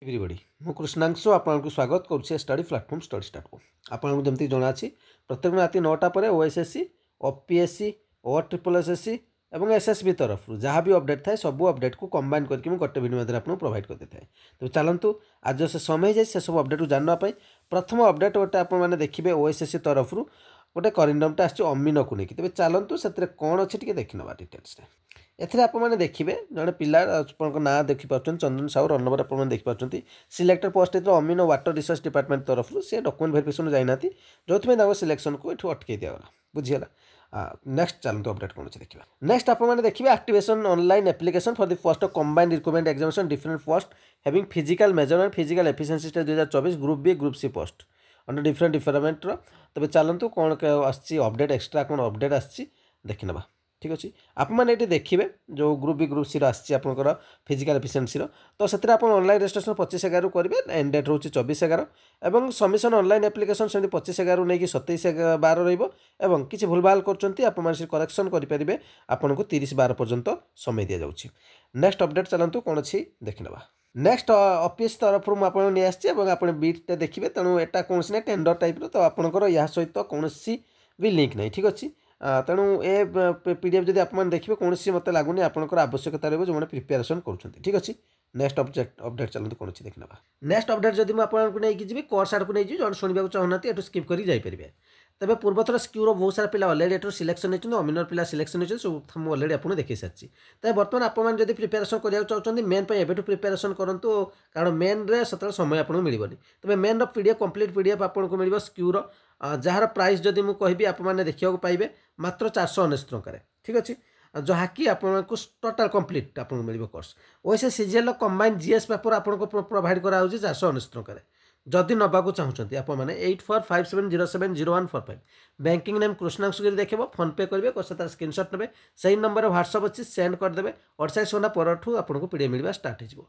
Everybody मु कृष्णांशु आपको स्वागत करुच्छे स्टडी प्लाटफॉर्म स्टडी स्टार्ट को आपको जमी जना प्रत्येक राति 9टा पर ओएसएससी ओपीएससी ओ ट्रिपल एसएससी और एसएसबी तरफ जहाँ भी अपडेट थाए सब अपडेट को कंबाइन करके गोटे वीडियो मध्य आपको प्रोवाइड कर देता है। तो चलतु आज से समय जाए से सब अपडेट को जानवाई प्रथम अपडेट गोटे आपने देखिए ओएसएससी तरफ गोटे करिंडमटा आमीन को लेकिन तेज चलतु से कौन अच्छे टे देखी ना डिटेल्स एथिरे आपने देखिए जड़े पिला ना देखिपार चंदन साहू रोल नंबर आप देखिपार सिलेक्टर पोस्ट अमीन वाटर रिसर्च डिपार्टमेंट तरफ से डॉक्यूमेंट वेरिफिकेशन जाइना जो सिलेक्शन को ये अटकई दिगला बुझीगला। नेक्स्ट चलते अपडेट कौन अच्छे देखा। नेक्स्ट आपने देखिए activation online application for the post of combined recruitment examination different post having physical measurement physical efficiency test 2024 group B group C post under different department तबे चलतु कौन अपडेट एक्सट्रा कौन अपडेट आसी देखी ना ठीक अच्छे। आपने ये देखिए जो ग्रुप बी ग्रुप सी आसी आपंकर फिजिकल एफिशिएंसी तो से ऑनलाइन रजिस्ट्रेशन 25/11 करेंगे एंड डेट रोचे 24/11 और सबमिशन ऑनलाइन एप्लिकेशन से 25/11 नहीं कि 27/12 रही किसी भूल भाल कर करेक्शन करेंगे आपन को 30/12 पर्यंत समय दि जाऊँगी। नेक्स्ट अपडेट चलतु कौन अच्छी देखी ना। नेक्स्ट ऑफिस तरफ मुझे नहीं आसपे बीट देखिए तेणु यहाँ कौन ना टेंडर टाइप तो आपंकर यह सहित कौन भी लिंक नहीं ठीक अच्छे। तेणु ए पीडीएफ जब आप देखिए कौन मत लगुनि आपंकर आवश्यकता रही जो प्रिपेरेसन कर ठीक अच्छे। नेक्स्ट अपडेट चलते कौन अच्छी देखना। नेक्स्ट अपडेट जब मुझे नहीं जी कोर्स आड़ को नहीं जो शुणा चाहूना ये स्किप कर जापरेंगे तेज पूर्वथर स्क्यूर बहुत सारा पिला अलरेडी एटर सिलेक्शन होती अमीनर पिला सिलेक्शन होती सब मुझे अलरेडी आपको देखी सारी तेज बर्तमान आपड़ी प्रिपेरेसन करा चाहते मेन एवं प्रिपेरेसन करूँ कारण मेन रे से समय आपको मिलनी तेज मेन पीडीएफ कंप्लीट पीडीएफ आपको मिल स्क्यूर जार प्राइस जदि मुझे कहि आपने देखा पाइबे मात्र 419 टकर ठीक अच्छे जहाँकि आपको टोटाल कंप्लीट आपको मिल कोर्स वैसे सीजीएल कंबाइंड जीएस पेपर आपको प्रोवाइड करा 419 टकर जदि नवाक चाहते आपने 8457070145 बैंकिंग नेम कृष्णांशु गिरी देखे फोन पे करेंगे तार स्क्रीनशॉट ने सही नंबर व्हाट्सअप अच्छी सेंड करदे 48 घंटा पर आपको पीडीएफ मिलवा स्टार्ट हो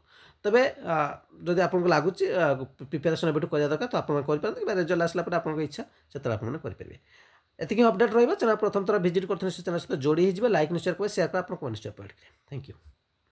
तेरे जदि आपको लगुच प्रिपेरेसन एवं करवा दरकार तो आपरे रिजल्ट आसला आपको इच्छा से करेंगे। एतिक अपडेट रहा चैनल प्रथम थर भिजिट करते चैनल सहित जोड़ी लाइक निश्चय करेंगे शेयर कर निश्चय प्रोवाइड करेंगे। Thank you.